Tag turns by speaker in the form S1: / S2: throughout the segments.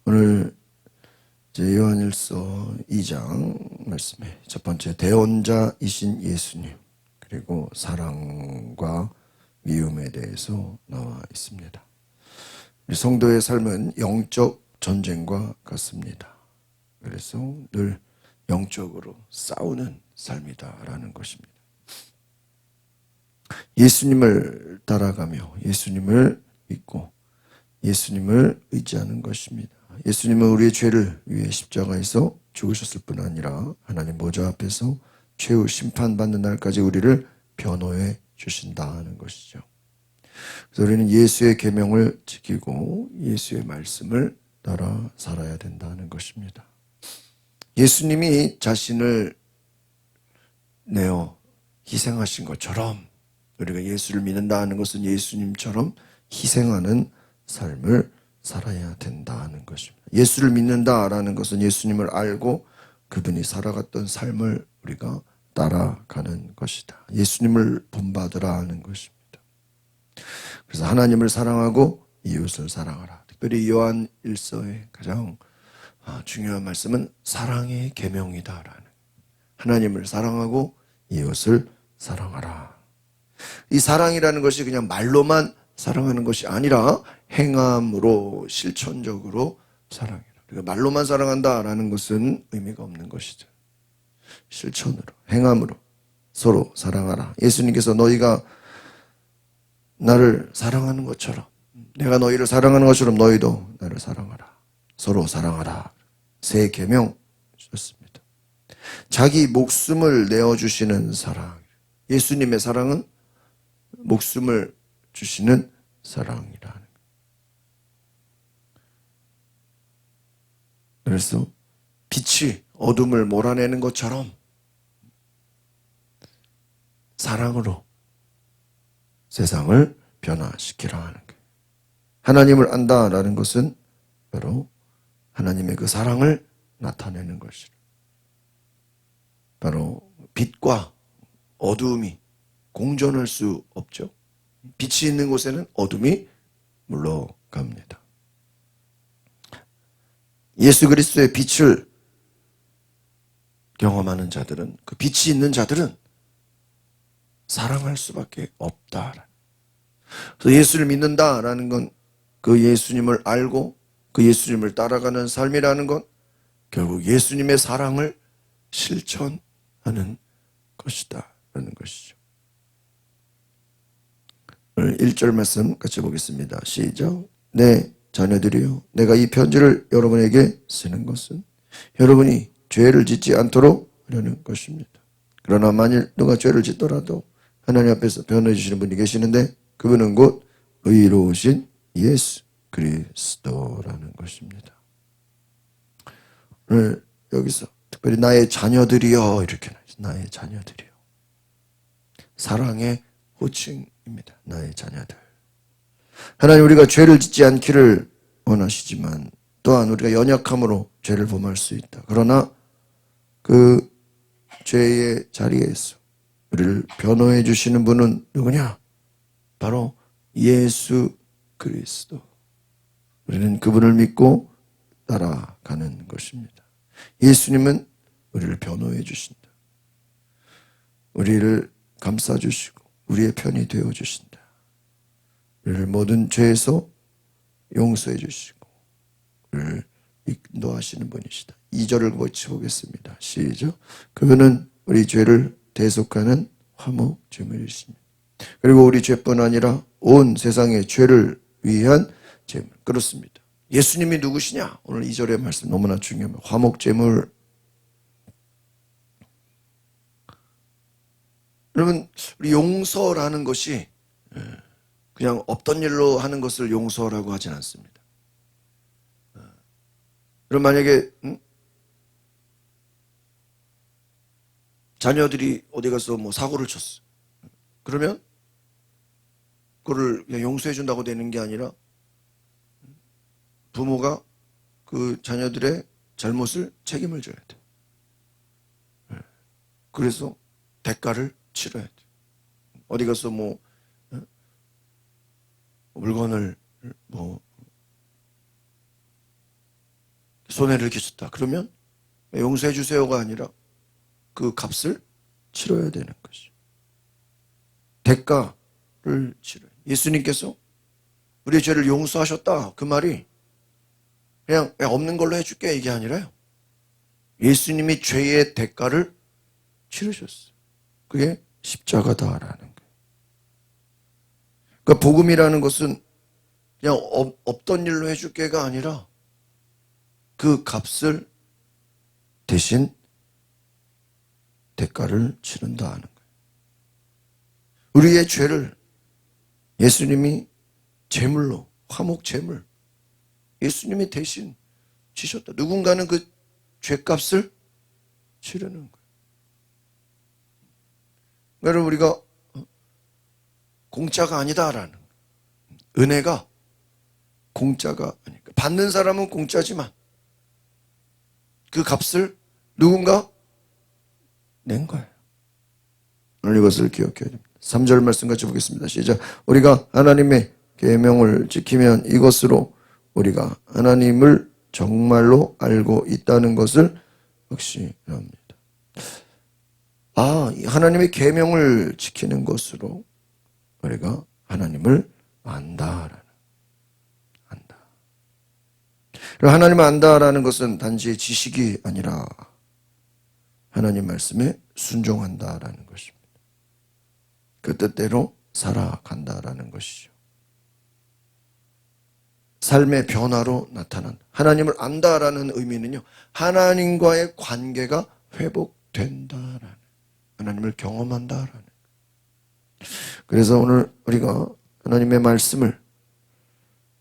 S1: 오늘 이제 요한일서 2장 말씀에 첫 번째 대언자이신 예수님 그리고 사랑과 미움에 대해서 나와 있습니다. 우리 성도의 삶은 영적 전쟁과 같습니다. 그래서 늘 영적으로 싸우는 삶이다라는 것입니다. 예수님을 따라가며 예수님을 믿고 예수님을 의지하는 것입니다. 예수님은 우리의 죄를 위해 십자가에서 죽으셨을 뿐 아니라 하나님 보좌 앞에서 최후 심판받는 날까지 우리를 변호해 주신다는 것이죠. 그래서 우리는 예수의 계명을 지키고 예수의 말씀을 따라 살아야 된다는 것입니다. 예수님이 자신을 내어 희생하신 것처럼 우리가 예수를 믿는다는 것은 예수님처럼 희생하는 삶을 살아야 된다는 것입니다. 예수를 믿는다라는 것은 예수님을 알고 그분이 살아갔던 삶을 우리가 따라가는 것이다. 예수님을 본받으라 하는 것입니다. 그래서 하나님을 사랑하고 이웃을 사랑하라. 특별히 요한 1서의 가장 중요한 말씀은 사랑의 계명이다라는, 하나님을 사랑하고 이웃을 사랑하라. 이 사랑이라는 것이 그냥 말로만 사랑하는 것이 아니라 행함으로 실천적으로 사랑해라. 그러니까 말로만 사랑한다라는 것은 의미가 없는 것이죠. 실천으로, 행함으로 서로 사랑하라. 예수님께서 너희가 나를 사랑하는 것처럼, 내가 너희를 사랑하는 것처럼 너희도 나를 사랑하라. 서로 사랑하라. 새 계명 주셨습니다. 자기 목숨을 내어주시는 사랑. 예수님의 사랑은 목숨을 주시는 사랑이라는 거예요. 그래서 빛이 어둠을 몰아내는 것처럼 사랑으로 세상을 변화시키라 하는 거예요. 하나님을 안다라는 것은 바로 하나님의 그 사랑을 나타내는 것이라. 바로 빛과 어두움이 공존할 수 없죠. 빛이 있는 곳에는 어둠이 물러갑니다. 예수 그리스도의 빛을 경험하는 자들은, 그 빛이 있는 자들은 사랑할 수밖에 없다. 그래서 예수를 믿는다라는 건 그 예수님을 알고 그 예수님을 따라가는 삶이라는 건 결국 예수님의 사랑을 실천하는 것이다라는 것이죠. 오늘 1절 말씀 같이 보겠습니다. 시작. 내 자녀들이여, 내가 이 편지를 여러분에게 쓰는 것은 여러분이 죄를 짓지 않도록 하려는 것입니다. 그러나 만일 누가 죄를 짓더라도 하나님 앞에서 변호해 주시는 분이 계시는데 그분은 곧 의로우신 예수 그리스도라는 것입니다. 오늘 여기서 특별히 나의 자녀들이여 이렇게 나와있어요. 나의 자녀들이여. 사랑의 호칭입니다. 나의 자녀들. 하나님, 우리가 죄를 짓지 않기를 원하시지만 또한 우리가 연약함으로 죄를 범할 수 있다. 그러나 그 죄의 자리에서 우리를 변호해 주시는 분은 누구냐? 바로 예수 그리스도. 우리는 그분을 믿고 따라가는 것입니다. 예수님은 우리를 변호해 주신다. 우리를 감싸 주시고 우리의 편이 되어 주신다. 우리를 모든 죄에서 용서해 주시고 우리를 인도하시는 분이시다. 2절을 같이 보겠습니다. 시작. 그분은 우리 죄를 대속하는 화목 제물이십니다. 그리고 우리 죄뿐 아니라 온 세상의 죄를 위한 제물. 그렇습니다. 예수님이 누구시냐? 오늘 2절의 말씀 너무나 중요합니다. 화목 제물. 여러분, 우리 용서라는 것이 그냥 없던 일로 하는 것을 용서라고 하진 않습니다. 그럼 만약에 자녀들이 어디 가서 뭐 사고를 쳤어. 그러면 그거를 그냥 용서해 준다고 되는 게 아니라 부모가 그 자녀들의 잘못을 책임을 져야 돼. 그래서 대가를 치러야 돼. 어디 가서 뭐 물건을 뭐 손해를 끼쳤다. 그러면 용서해 주세요가 아니라 그 값을 치러야 되는 것이. 대가를 치러요. 예수님께서 우리의 죄를 용서하셨다. 그 말이 그냥 없는 걸로 해줄게 이게 아니라요. 예수님이 죄의 대가를 치르셨어요. 그게 십자가다라는 거예요. 그러니까 복음이라는 것은 그냥 없던 일로 해줄게가 아니라 그 값을 대신 대가를 치른다 하는 거예요. 우리의 죄를 예수님이 제물로, 화목 제물, 예수님이 대신 지셨다. 누군가는 그 죄값을 치르는 거예요. 그러니까 우리가 공짜가 아니다라는 거예요. 은혜가 공짜가 아니까. 받는 사람은 공짜지만 그 값을 누군가 낸 거예요. 오늘 이것을 기억해야 됩니다. 3절 말씀 같이 보겠습니다. 시작. 우리가 하나님의 계명을 지키면 이것으로 우리가 하나님을 정말로 알고 있다는 것을 확신합니다. 하나님의 계명을 지키는 것으로 우리가 하나님을 안다. 하나님을 안다라는 것은 단지 지식이 아니라 하나님 말씀에 순종한다라는 것입니다. 그 뜻대로 살아간다라는 것이죠. 삶의 변화로 나타난 하나님을 안다라는 의미는요, 하나님과의 관계가 회복된다라는, 하나님을 경험한다라는. 그래서 오늘 우리가 하나님의 말씀을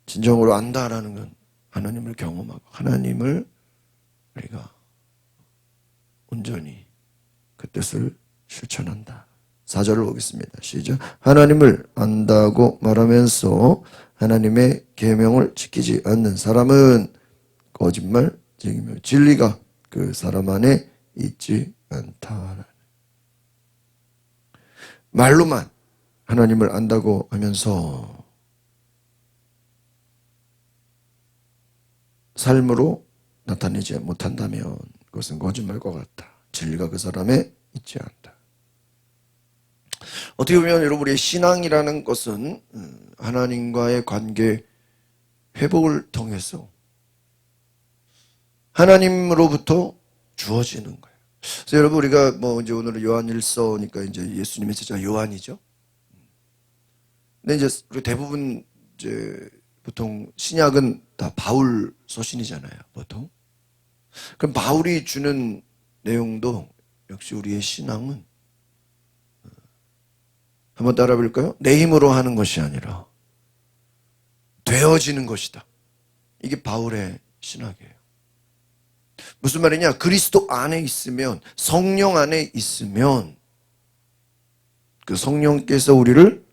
S1: 진정으로 안다라는 건 하나님을 경험하고 하나님을 우리가 온전히 그 뜻을 실천한다. 4절을 보겠습니다. 시작. 하나님을 안다고 말하면서 하나님의 계명을 지키지 않는 사람은 거짓말쟁이며 진리가 그 사람 안에 있지 않다. 말로만 하나님을 안다고 하면서 삶으로 나타내지 못한다면 그것은 거짓말과 같다. 진리가 그 사람에 있지 않다. 어떻게 보면 여러분, 우리의 신앙이라는 것은 하나님과의 관계 회복을 통해서 하나님으로부터 주어지는 거예요. 그래서 여러분, 우리가 이제 오늘은 요한일서니까 이제 예수님의 제자 요한이죠. 근데 이제 대부분 이제 보통 신약은 다 바울 서신이잖아요, 보통. 그럼 바울이 주는 내용도 역시 우리의 신앙은 한번 따라 볼까요? 내 힘으로 하는 것이 아니라 되어지는 것이다. 이게 바울의 신학이에요. 무슨 말이냐? 그리스도 안에 있으면, 성령 안에 있으면 그 성령께서 우리를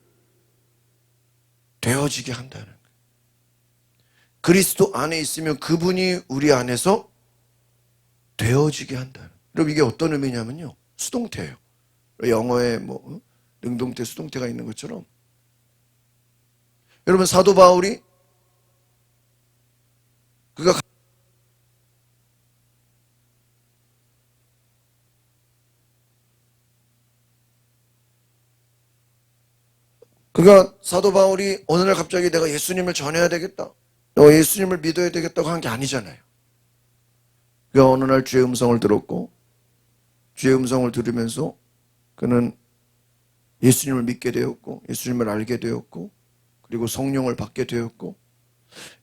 S1: 되어지게 한다는 거예요. 그리스도 안에 있으면 그분이 우리 안에서 되어지게 한다는 거예요. 여러분, 이게 어떤 의미냐면요, 수동태예요. 영어에 능동태, 수동태가 있는 것처럼 여러분, 사도 바울이 사도 바울이 어느 날 갑자기 내가 예수님을 전해야 되겠다, 예수님을 믿어야 되겠다고 한 게 아니잖아요. 그가 어느 날 주의 음성을 들었고, 주의 음성을 들으면서 그는 예수님을 믿게 되었고, 예수님을 알게 되었고, 그리고 성령을 받게 되었고,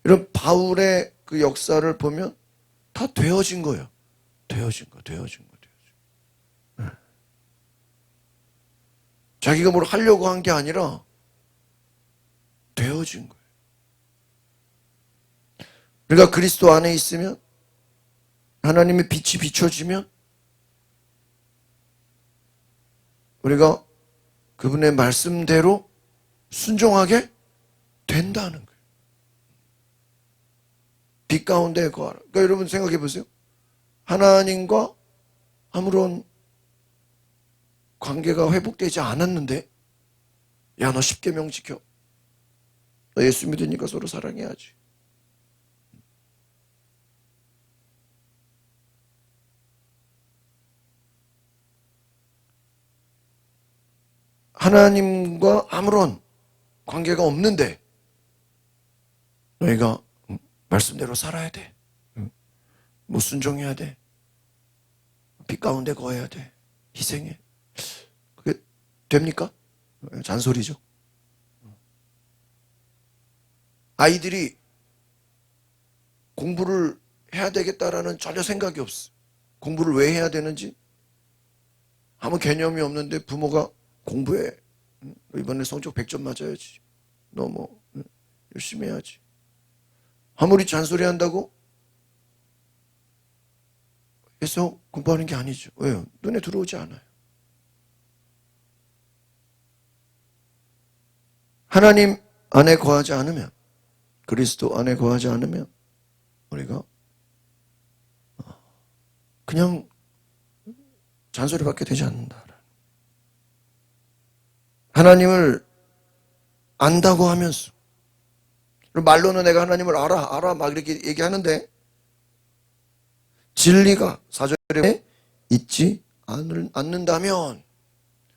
S1: 이런 바울의 그 역사를 보면 다 되어진 거예요. 되어진 거. 네. 자기가 뭘 하려고 한 게 아니라 되어진 거예요. 우리가 그리스도 안에 있으면, 하나님의 빛이 비춰지면 우리가 그분의 말씀대로 순종하게 된다는 거예요. 빛 가운데 거하라. 그러니까 여러분 생각해 보세요. 하나님과 아무런 관계가 회복되지 않았는데, 야, 너 10계명 지켜. 너 예수 믿으니까 서로 사랑해야지. 하나님과 아무런 관계가 없는데 너희가 말씀대로 살아야 돼. 뭐 순종해야 돼. 빛 가운데 거해야 돼. 희생해. 그게 됩니까? 잔소리죠. 아이들이 공부를 해야 되겠다라는 전혀 생각이 없어. 공부를 왜 해야 되는지 아무 개념이 없는데 부모가 공부해. 이번에 성적 100점 맞아야지. 너 뭐 열심히 해야지. 아무리 잔소리한다고 해서 공부하는 게 아니죠. 왜요? 눈에 들어오지 않아요. 하나님 안에 거하지 않으면, 그리스도 안에 거하지 않으면 우리가 그냥 잔소리밖에 되지 않는다. 하나님을 안다고 하면서, 말로는 내가 하나님을 알아 막 이렇게 얘기하는데 진리가 사절에 있지 않는다면,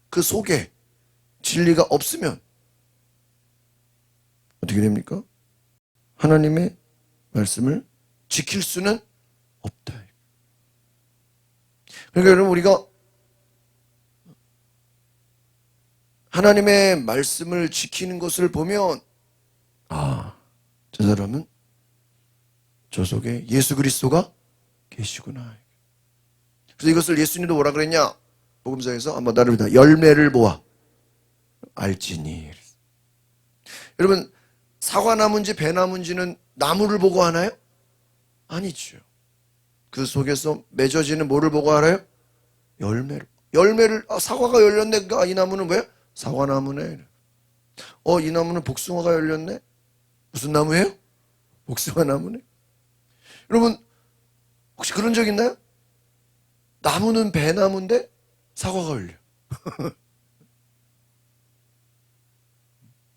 S1: 그 속에 진리가 없으면 어떻게 됩니까? 하나님의 말씀을 지킬 수는 없다. 그러니까 여러분, 우리가 하나님의 말씀을 지키는 것을 보면 저 사람은 저 속에 예수 그리스도가 계시구나. 그래서 이것을 예수님도 뭐라 그랬냐? 복음서에서 한번 다릅니다. 열매를 보아 알지니. 여러분, 사과나무인지 배나무인지는 나무를 보고 하나요? 아니죠. 그 속에서 맺어지는 뭐를 보고 알아요? 열매를 사과가 열렸네. 그러니까 이 나무는 뭐야? 사과나무네. 이 나무는 복숭아가 열렸네. 무슨 나무예요? 복숭아 나무네. 여러분, 혹시 그런 적 있나요? 나무는 배나무인데 사과가 열려.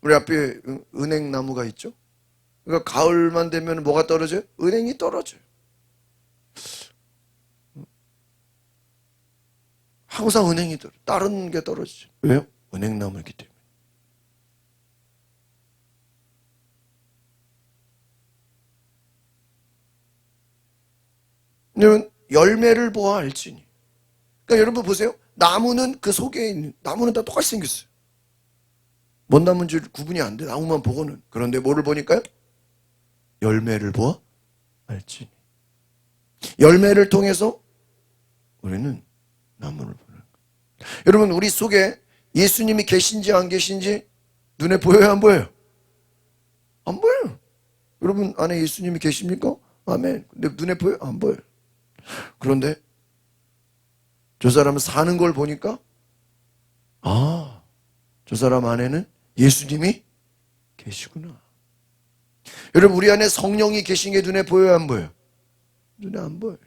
S1: 우리 앞에 은행나무가 있죠? 그러니까 가을만 되면 뭐가 떨어져요? 은행이 떨어져요. 항상 은행이 떨어져. 다른 게 떨어지죠. 왜요? 은행나무이기 때문에. 여러분, 열매를 보아 알지니. 그러니까 여러분 보세요. 나무는 그 속에 있는, 나무는 다 똑같이 생겼어요. 뭔 나무인지 구분이 안 돼. 나무만 보고는. 그런데 뭐를 보니까요? 열매를 보아 알지니. 열매를 통해서 우리는 나무를 보는 거예요. 여러분, 우리 속에 예수님이 계신지 안 계신지 눈에 보여요, 안 보여요? 안 보여요. 여러분 안에 예수님이 계십니까? 아멘. 근데 눈에 보여요? 안 보여요. 그런데 저 사람은 사는 걸 보니까 저 사람 안에는 예수님이 계시구나. 여러분, 우리 안에 성령이 계신 게 눈에 보여요, 안 보여요? 눈에 안 보여요.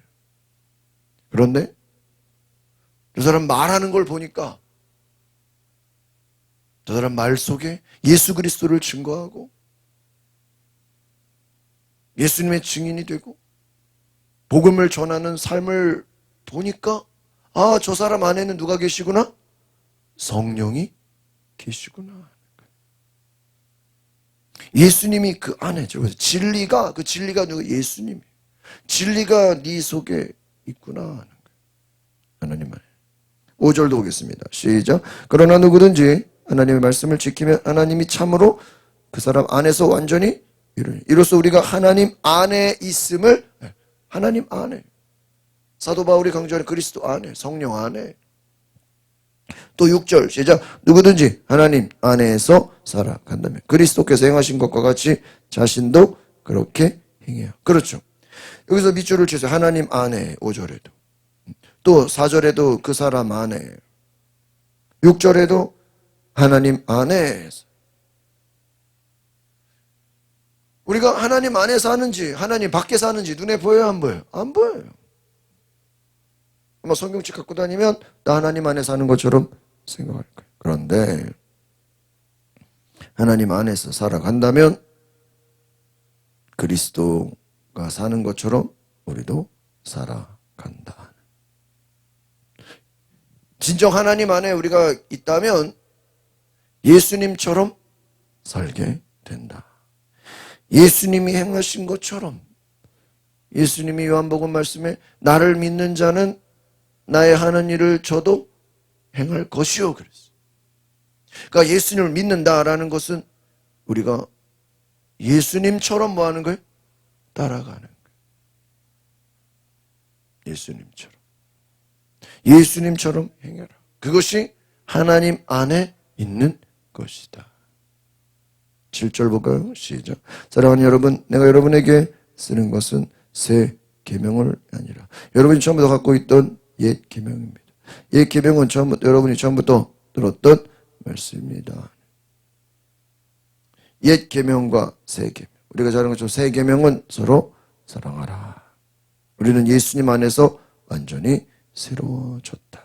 S1: 그런데 저 사람 말하는 걸 보니까 저 사람 말 속에 예수 그리스도를 증거하고 예수님의 증인이 되고 복음을 전하는 삶을 보니까 저 사람 안에는 누가 계시구나? 성령이 계시구나. 예수님이 그 안에죠. 그래서 그 진리가 누구? 예수님이에요. 진리가 네 속에 있구나 하는 거예요. 하나님 안에. 5절도 보겠습니다. 시작. 그러나 누구든지 하나님의 말씀을 지키면 하나님이 참으로 그 사람 안에서 완전히 이루니. 이로써 우리가 하나님 안에 있음을, 하나님 안에, 사도 바울이 강조하는 그리스도 안에, 성령 안에. 또 6절 시작. 누구든지 하나님 안에서 살아간다면 그리스도께서 행하신 것과 같이 자신도 그렇게 행해요. 그렇죠. 여기서 밑줄을 치세요. 하나님 안에. 5절에도 또 4절에도 그 사람 안에, 6절에도 하나님 안에. 우리가 하나님 안에 사는지 하나님 밖에 사는지 눈에 보여요, 안 보여요? 안 보여요. 아마 성경책 갖고 다니면 나 하나님 안에 사는 것처럼 생각할 거예요. 그런데 하나님 안에서 살아간다면 그리스도가 사는 것처럼 우리도 살아간다. 진정 하나님 안에 우리가 있다면 예수님처럼 살게 된다. 예수님이 행하신 것처럼, 예수님이 요한복음 말씀에 나를 믿는 자는 나의 하는 일을 저도 행할 것이요 그랬어요. 그러니까 예수님을 믿는다라는 것은 우리가 예수님처럼 뭐 하는 거예요? 따라가는 거예요. 예수님처럼 행해라. 그것이 하나님 안에 있는 것이다. 7절 볼까요? 시작. 사랑하는 여러분, 내가 여러분에게 쓰는 것은 새 계명을 아니라 여러분이 처음부터 갖고 있던 옛 계명입니다. 옛 계명은 여러분이 처음부터 들었던 말씀입니다. 옛 계명과 새 계명, 우리가 잘 아는 것처럼 새 계명은 서로 사랑하라. 우리는 예수님 안에서 완전히 새로워졌다.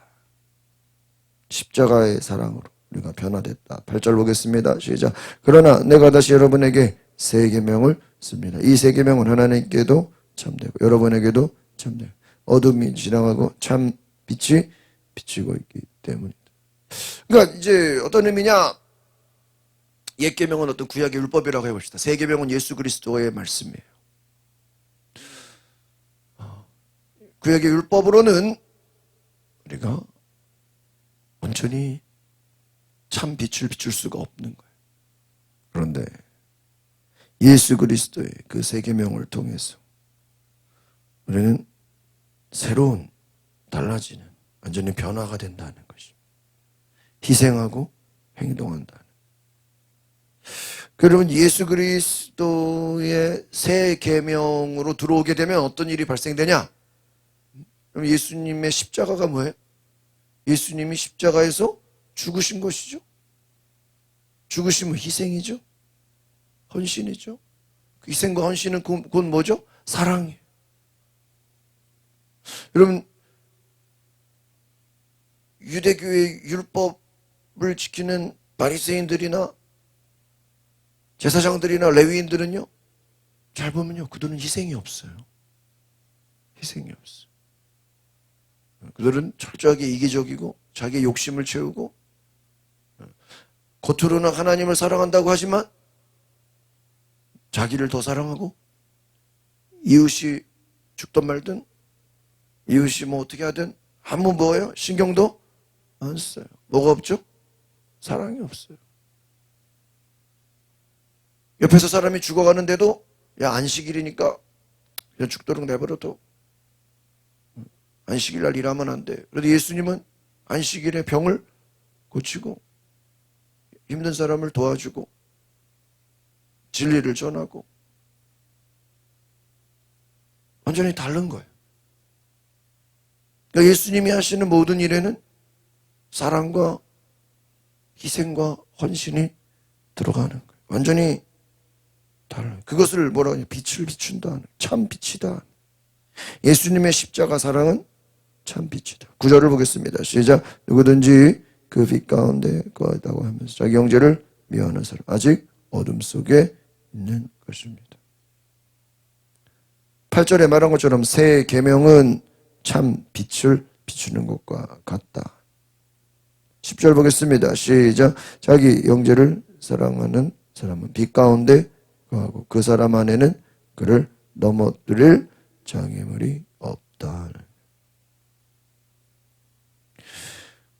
S1: 십자가의 사랑으로 우리가 변화됐다. 8절 보겠습니다. 시작. 그러나 내가 다시 여러분에게 새 계명을 씁니다. 이 새 계명은 하나님께도 참되고 여러분에게도 참되고 어둠이 지나가고 참 빛이 비치고 있기 때문이다. 그러니까 이제 어떤 의미냐? 옛 계명은 어떤 구약의 율법이라고 해봅시다. 새 계명은 예수 그리스도의 말씀이에요. 구약의 율법으로는 우리가 온전히 참 빛을 비출 수가 없는 거예요. 그런데 예수 그리스도의 그 새 계명을 통해서 우리는 새로운, 달라지는, 완전히 변화가 된다는 것입니다. 희생하고 행동한다는. 여러분, 예수 그리스도의 새 계명으로 들어오게 되면 어떤 일이 발생되냐? 그럼 예수님의 십자가가 뭐예요? 예수님이 십자가에서 죽으신 것이죠. 죽으심은 희생이죠. 헌신이죠. 그 희생과 헌신은 곧 뭐죠? 사랑이에요. 여러분, 유대교의 율법을 지키는 바리새인들이나 제사장들이나 레위인들은요, 잘 보면요, 그들은 희생이 없어요. 희생이 없어요. 그들은 철저하게 이기적이고 자기의 욕심을 채우고 겉으로는 하나님을 사랑한다고 하지만 자기를 더 사랑하고 이웃이 죽든 말든 이웃이 뭐 어떻게 하든 아무 뭐예요? 신경도 안 써요. 뭐가 없죠? 사랑이 없어요. 옆에서 사람이 죽어가는데도 야 안식일이니까 그냥 죽도록 내버려둬. 안식일 날 일하면 안 돼. 그런데 예수님은 안식일에 병을 고치고 힘든 사람을 도와주고 진리를 전하고 완전히 다른 거예요. 그러니까 예수님이 하시는 모든 일에는 사랑과 희생과 헌신이 들어가는 거예요. 완전히 다른. 그것을 뭐라고 하냐? 빛을 비춘다. 참 빛이다. 예수님의 십자가 사랑은 참 빛이다. 9절을 보겠습니다. 시작. 누구든지 그 빛 가운데 거하다고 하면서 자기 형제를 미워하는 사람 아직 어둠 속에 있는 것입니다. 8절에 말한 것처럼 새 계명은 참 빛을 비추는 것과 같다. 10절 보겠습니다. 시작. 자기 형제를 사랑하는 사람은 빛 가운데 거하고 그 사람 안에는 그를 넘어뜨릴 장애물이 없다.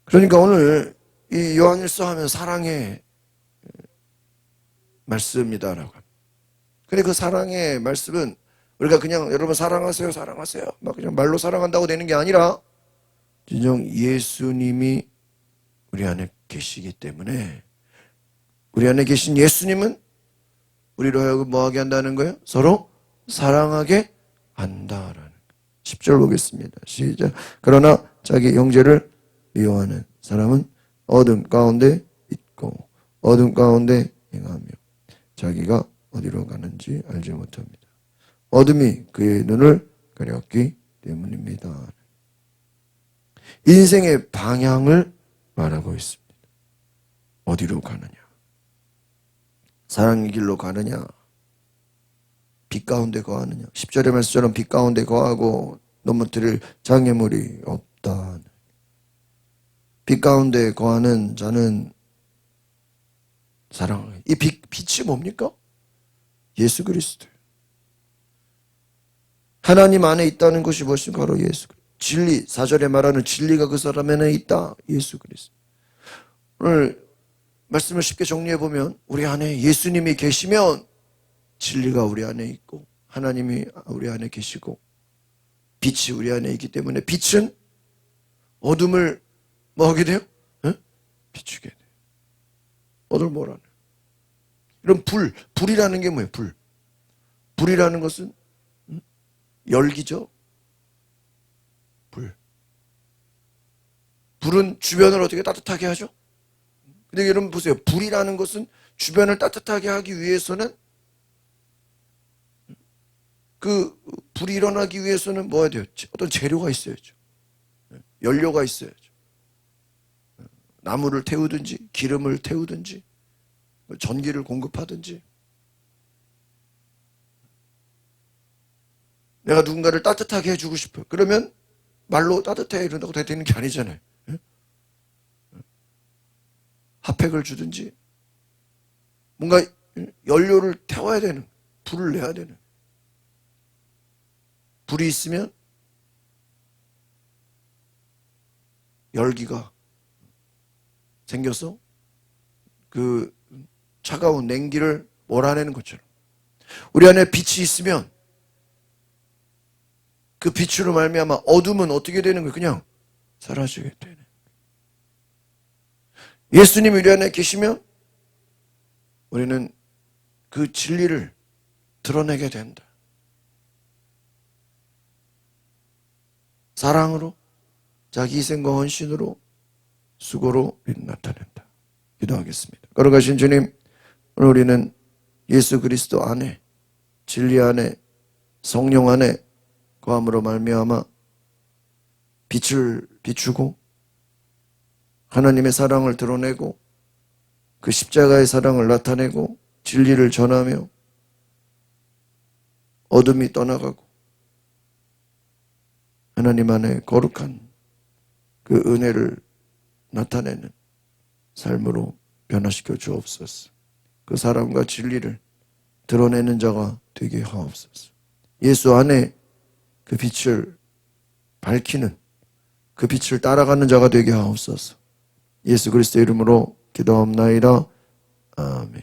S1: 그러니까 오늘 이 요한일서 하면 사랑의 말씀이다라고 합니다. 근데 그 사랑의 말씀은 우리가 그냥 여러분 사랑하세요, 사랑하세요. 막 그냥 말로 사랑한다고 되는 게 아니라 진정 예수님이 우리 안에 계시기 때문에 우리 안에 계신 예수님은 우리로 하여금 뭐하게 한다는 거예요? 서로 사랑하게 한다라는 거예요. 10절 보겠습니다. 시작. 그러나 자기 형제를 미워하는 사람은 어둠 가운데 있고 어둠 가운데 행하며 자기가 어디로 가는지 알지 못합니다. 어둠이 그의 눈을 가렸기 때문입니다. 인생의 방향을 말하고 있습니다. 어디로 가느냐? 사랑의 길로 가느냐? 빛 가운데 거하느냐? 10절의 말씀처럼 빛 가운데 거하고 넘어뜨릴 장애물이 없다. 빛 가운데 거하는 자는 사랑. 이 빛이 뭡니까? 예수 그리스도. 하나님 안에 있다는 것이 무엇인가? 바로 예수 그리스도. 진리, 4절에 말하는 진리가 그 사람 안에 있다. 예수 그리스도. 오늘 말씀을 쉽게 정리해 보면 우리 안에 예수님이 계시면 진리가 우리 안에 있고 하나님이 우리 안에 계시고 빛이 우리 안에 있기 때문에 빛은 어둠을 뭐 하게 돼요? 응? 비추게 돼요. 어둠을 뭐라는? 이런 불이라는 게 뭐예요? 불이라는 것은 열기죠. 불은 주변을 어떻게 따뜻하게 하죠? 근데 여러분 보세요. 불이라는 것은 주변을 따뜻하게 하기 위해서는 그 불이 일어나기 위해서는 뭐 해야 돼요? 어떤 재료가 있어야죠. 연료가 있어야죠. 나무를 태우든지 기름을 태우든지 전기를 공급하든지 내가 누군가를 따뜻하게 해주고 싶어요. 그러면 말로 따뜻해 이런다고 되는 게 아니잖아요. 핫팩을 주든지 뭔가 연료를 태워야 되는, 불을 내야 되는. 불이 있으면 열기가 생겨서 그 차가운 냉기를 몰아내는 것처럼 우리 안에 빛이 있으면 그 빛으로 말미암아 어둠은 어떻게 되는 거예요? 그냥 사라지게 되는 거예요. 예수님이 우리 안에 계시면 우리는 그 진리를 드러내게 된다. 사랑으로, 자기 희생과 헌신으로, 수고로 나타낸다. 기도하겠습니다. 걸어가신 주님, 오늘 우리는 예수 그리스도 안에, 진리 안에, 성령 안에 거함으로 말미암아 빛을 비추고 하나님의 사랑을 드러내고 그 십자가의 사랑을 나타내고 진리를 전하며 어둠이 떠나가고 하나님 안에 거룩한 그 은혜를 나타내는 삶으로 변화시켜 주옵소서. 그 사랑과 진리를 드러내는 자가 되게 하옵소서. 예수 안에 그 빛을 밝히는 그 빛을 따라가는 자가 되게 하옵소서. 예수 그리스도의 이름으로 기도합나이다. 아멘.